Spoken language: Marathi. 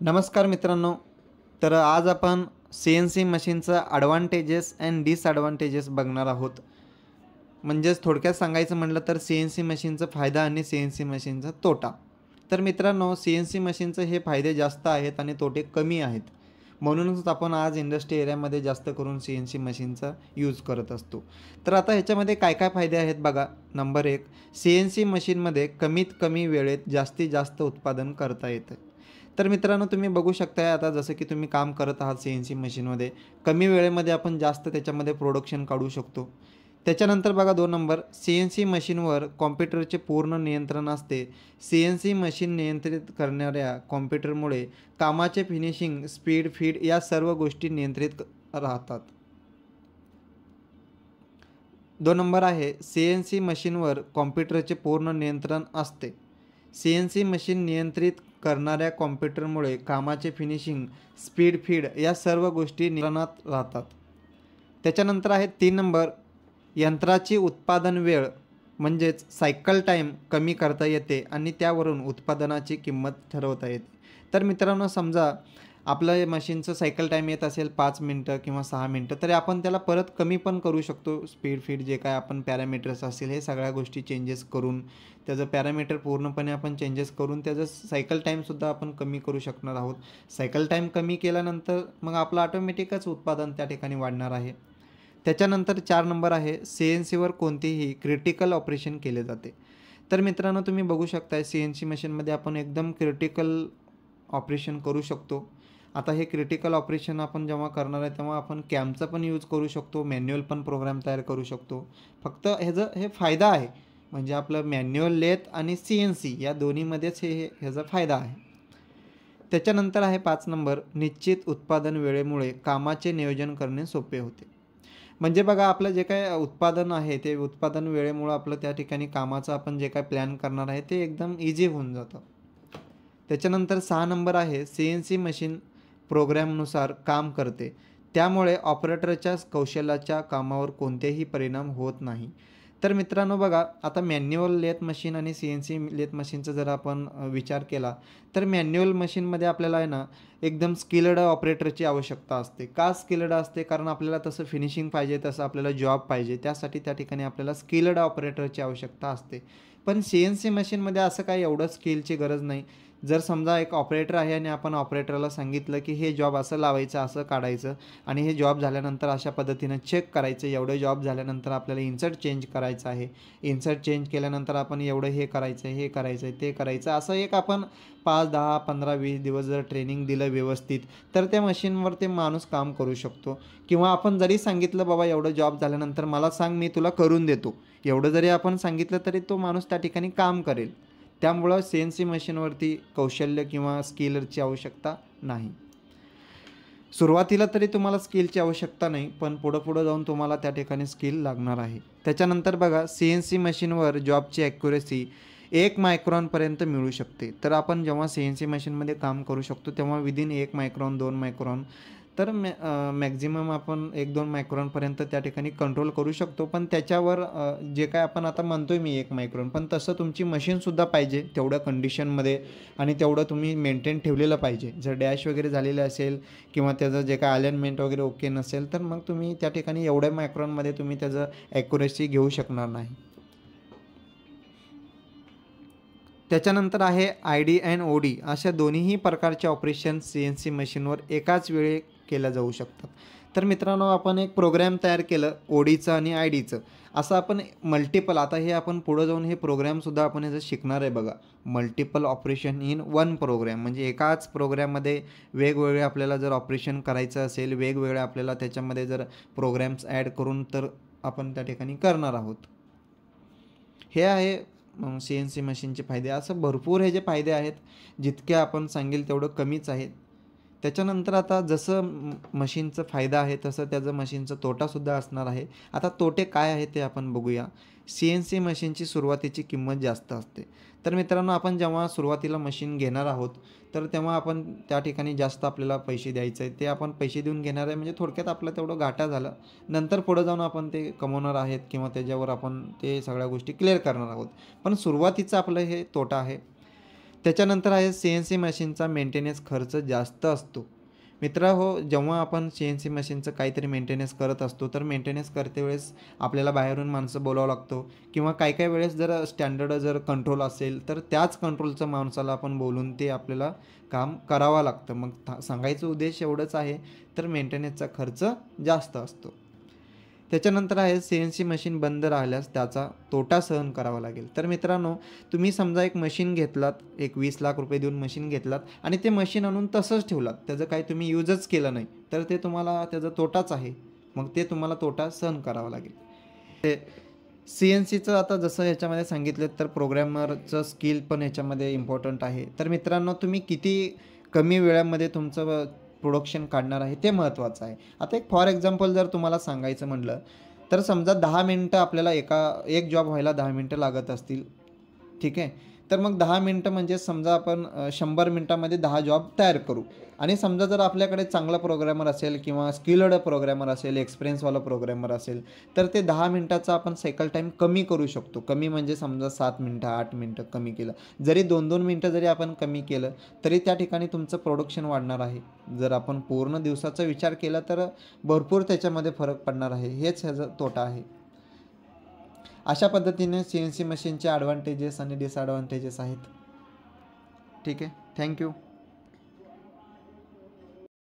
नमस्कार मित्रांनो. तर आज आपण CNC मशीनचा ॲडव्हांटेजेस अँड डिसॲडव्हांटेजेस बघणार आहोत. म्हणजेच थोडक्यात सांगायचं म्हटलं तर CNC मशीनचा फायदा आणि CNC मशीनचा तोटा. तर मित्रांनो, CNC मशीनचे हे फायदे जास्त आहेत आणि तोटे कमी आहेत. म्हणूनच आपण आज इंडस्ट्री एरियामध्ये जास्त करून CNC मशीनचा यूज करत असतो. तर आता ह्याच्यामध्ये काय काय फायदे आहेत बघा. नंबर 1, CNC मशीनमध्ये कमीत कमी वेळेत जास्तीत जास्त उत्पादन करता येतं. तर मित्रांनो, तुम्ही बघू शकताय आता जसं की तुम्ही काम करत आहात CNC मशीनमध्ये, कमी वेळेमध्ये आपण जास्त त्याच्यामध्ये प्रोडक्शन काढू शकतो. त्याच्यानंतर बघा 2 नंबर, CNC मशीनवर कॉम्प्युटरचे पूर्ण नियंत्रण असते. CNC मशीन नियंत्रित करणाऱ्या कॉम्प्युटरमुळे कामाचे फिनिशिंग, स्पीड, फीड या सर्व गोष्टी नियंत्रित राहतात. 2 नंबर आहे, CNC मशीनवर कॉम्प्युटरचे पूर्ण नियंत्रण असते. CNC मशीन नियंत्रित करणाऱ्या कॉम्प्युटरमुळे कामाचे फिनिशिंग, स्पीड, फीड या सर्व गोष्टी नियंत्रणात राहतात. त्याच्यानंतर आहे 3 नंबर, यंत्राची उत्पादन वेळ म्हणजेच सायकल टाईम कमी करता येते आणि त्यावरून उत्पादनाची किंमत ठरवता येते. तर मित्रांनो, समजा आपलं हे मशीनचं सायकल टाईम येत असेल 5 मिनटं किंवा 6 मिनटं, तरी आपण त्याला परत कमी पण करू शकतो. स्पीड, फीड जे काय आपण पॅरामीटर्स असतील हे सगळ्या गोष्टी चेंजेस करून, त्याचं पॅरामीटर पूर्णपणे आपण चेंजेस करून त्याचं सायकल टाईमसुद्धा आपण कमी करू शकणार आहोत. सायकल टाईम कमी केल्यानंतर मग आपलं ऑटोमॅटिकच उत्पादन त्या ठिकाणी वाढणार आहे. त्याच्यानंतर 4 नंबर आहे, CNCवर कोणतेही क्रिटिकल ऑपरेशन केले जाते. तर मित्रांनो, तुम्ही बघू शकताय CNC मशीनमध्ये आपण एकदम क्रिटिकल ऑपरेशन करू शकतो. आता हे क्रिटिकल ऑपरेशन आपण जेव्हा करणार आहे तेव्हा आपण कॅमचा पण यूज करू शकतो, मॅन्युअल पण प्रोग्राम तयार करू शकतो. फक्त हे फायदा आहे, म्हणजे आपलं मॅन्युअल लेथ आणि CNC या दोन्हीमध्येच ह्याचा फायदा आहे. त्याच्यानंतर आहे 5 नंबर, निश्चित उत्पादन वेळेमुळे कामाचे नियोजन करणे सोपे होते. म्हणजे बघा, आपलं जे काही उत्पादन आहे ते उत्पादन वेळेमुळं आपलं त्या ठिकाणी कामाचं आपण जे काही प्लॅन करणार आहे ते एकदम इझी होऊन जातं. त्याच्यानंतर 6 नंबर आहे, CNC मशीन प्रोग्रॅमनुसार काम करते. त्यामुळे ऑपरेटरच्या कौशल्याच्या कामावर कोणतेही परिणाम होत नाही. तर मित्रांनो बघा, आता मॅन्युअल लेथ मशीन आणि CNC लेथ मशीनचा जर आपण विचार केला, तर मॅन्युअल मशीनमध्ये आपल्याला आहे ना, एकदम स्किल्ड ऑपरेटरची आवश्यकता असते. का स्किल्ड असते? कारण आपल्याला तसं फिनिशिंग पाहिजे, तसं आपल्याला जॉब पाहिजे. त्यासाठी त्या ठिकाणी आपल्याला स्किल्ड ऑपरेटरची आवश्यकता असते. पण CNC मशीनमध्ये असं काही एवढं स्किलची गरज नाही. जर समजा एक ऑपरेटर आहे आणि आपण ऑपरेटरला सांगितलं की हे जॉब असं लावायचं, असं काढायचं आणि हे जॉब झाल्यानंतर अशा पद्धतीनं चेक करायचं. एवढं जॉब झाल्यानंतर आपल्याला इन्सर्ट चेंज करायचं आहे. इन्सर्ट चेंज केल्यानंतर आपण एवढं हे करायचं आहे, हे करायचं आहे, ते करायचं. असं एक आपण 5, 10, 15, 20 दिवस जर ट्रेनिंग दिलं व्यवस्थित, तर त्या मशीनवर ते माणूस काम करू शकतो. किंवा आपण जरी सांगितलं, बाबा एवढं जॉब झाल्यानंतर मला सांग, मी तुला करून देतो. एवढं जरी आपण सांगितलं तरी तो माणूस त्या ठिकाणी काम करेल. त्यामुळं CNC मशीनवरती कौशल्य किंवा स्किलची आवश्यकता नाही. सुरुवातीला तरी तुम्हाला स्किलची आवश्यकता नाही, पण पुढं जाऊन तुम्हाला त्या ठिकाणी स्किल लागणार आहे. त्याच्यानंतर बघा, CNC मशीनवर जॉबची ॲक्युरेसी 1 मायक्रॉनपर्यंत मिळू शकते. तर आपण जेव्हा CNC मशीनमध्ये काम करू शकतो तेव्हा विदिन 1 मायक्रॉन, 2 मायक्रॉन, तर मॅक्झिमम आपण 1-2 मायक्रॉनपर्यंत त्या ठिकाणी कंट्रोल करू शकतो. पण त्याच्यावर जे काय आपण आता म्हणतोय मी 1 मायक्रॉन, पण तसं तुमची मशीनसुद्धा पाहिजे तेवढ्या कंडिशनमध्ये आणि तेवढं तुम्ही मेंटेन ठेवलेलं पाहिजे. जर डॅश वगैरे झालेलं असेल किंवा त्याचं जे काय अलाइनमेंट वगैरे ओके नसेल, तर मग तुम्ही त्या ठिकाणी एवढ्या मायक्रॉनमध्ये तुम्ही त्याचं ॲक्युरेसी घेऊ शकणार नाही. त्याच्यानंतर आहे ID अँड OD, अशा दोन्हीही प्रकारचे ऑपरेशन CNC मशीनवर एकाच वेळी केल्या जाऊ शकतात. तर मित्रांनो, आपण एक प्रोग्रॅम तयार केलं ODचं आणि IDचं, असं आपण मल्टिपल, आता हे आपण पुढं जाऊन हे प्रोग्रॅमसुद्धा आपण ह्याचं शिकणार आहे बघा. Multiple operation in one program, म्हणजे एकाच प्रोग्रॅममध्ये वेगवेगळे आपल्याला जर ऑपरेशन करायचं असेल, वेगवेगळे आपल्याला त्याच्यामध्ये जर प्रोग्रॅम्स ॲड करून तर आपण त्या ठिकाणी करणार आहोत. हे आहे CNC मशीनचे फायदे. असं भरपूर हे जे फायदे आहेत, जितके आपण सांगेल तेवढं कमीच आहेत. त्याच्यानंतर आता जसं मशीनचा फायदा आहे तसं त्याचं मशीनचा तोटासुद्धा असणार आहे. आता तोटे काय आहेत ते आपण बघूया. CNC मशीनची सुरुवातीची किंमत जास्त असते. तर मित्रांनो, आपण जेव्हा सुरुवातीला मशीन घेणार आहोत, तर तेव्हा आपण त्या ठिकाणी जास्त आपल्याला पैसे द्यायचे आहेत. ते आपण पैसे देऊन घेणार आहे, म्हणजे थोडक्यात आपलं तेवढं घाटा झालं. नंतर पुढं जाऊन आपण ते कमवणार आहेत किंवा त्याच्यावर आपण ते सगळ्या गोष्टी क्लिअर करणार आहोत. पण सुरुवातीचं आपलं हे तोटा आहे. त्याच्यानंतर आहे CNC मशीनचा मेंटेनन्स खर्च जास्त असतो. मित्रहो, जेव्हा आपण CNC मशीनचं काहीतरी मेंटेनन्स करत असतो तर मेंटेनन्स करते वेळेस आपल्याला बाहेरून माणसं बोलावं लागतो किंवा काही काही वेळेस जर स्टँडर्ड जर कंट्रोल असेल तर त्याच कंट्रोलचं माणसाला आपण बोलून ते आपल्याला काम करावं लागतं. मग सांगायचं उद्देश एवढंच आहे, तर मेंटेनन्सचा खर्च जास्त असतो. त्याच्यानंतर आहे CNC मशीन बंद राहिल्यास त्याचा तोटा सहन करावा लागेल. तर मित्रांनो, तुम्ही समजा एक मशीन घेतलात, एक 20 लाख रुपये देऊन मशीन घेतलात आणि ते मशीन आणून तसंच ठेवलात, त्याचं काही तुम्ही यूजच केलं नाही, तर ते तुम्हाला त्याचा तोटाच आहे. मग ते तुम्हाला तोटा सहन करावा लागेल. ते CNCचं आता जसं याच्यामध्ये सांगितलं तर प्रोग्रॅमरचं स्किल पण याच्यामध्ये इम्पॉर्टंट आहे. तर मित्रांनो, तुम्ही किती कमी वेळामध्ये तुमचं प्रोडक्शन काढणार आहे ते महत्त्वाचं आहे. आता एक फॉर एक्झाम्पल जर तुम्हाला सांगायचं म्हटलं, तर समजा 10 मिनटं आपल्याला एक जॉब व्हायला 10 मिनटं लागत असतील, ठीक आहे. तर मग 10 मिनटं म्हणजे समजा आपण 100 मिनटामध्ये 10 जॉब तयार करू. आणि समजा जर आपल्याकडे चांगला प्रोग्रॅमर असेल किंवा स्किल्ड प्रोग्रॅमर असेल, एक्सपिरियन्सवाला प्रोग्रॅमर असेल, तर ते 10 मिनटाचा आपण सायकल टाईम कमी करू शकतो. कमी म्हणजे समजा 7 मिनटं, 8 मिनटं कमी केलं. जरी 2-2 मिनटं जरी आपण कमी केलं, तरी त्या ठिकाणी तुमचं प्रोडक्शन वाढणार आहे. जर आपण पूर्ण दिवसाचा विचार केला तर भरपूर त्याच्यामध्ये फरक पडणार आहे. हेच ह्याचा तोटा आहे. अशा पद्धतीने CNC मशीनचे ॲडव्हान्टेजेस आणि डिसॲडव्हान्टेजेस आहेत. ठीक आहे. थँक्यू.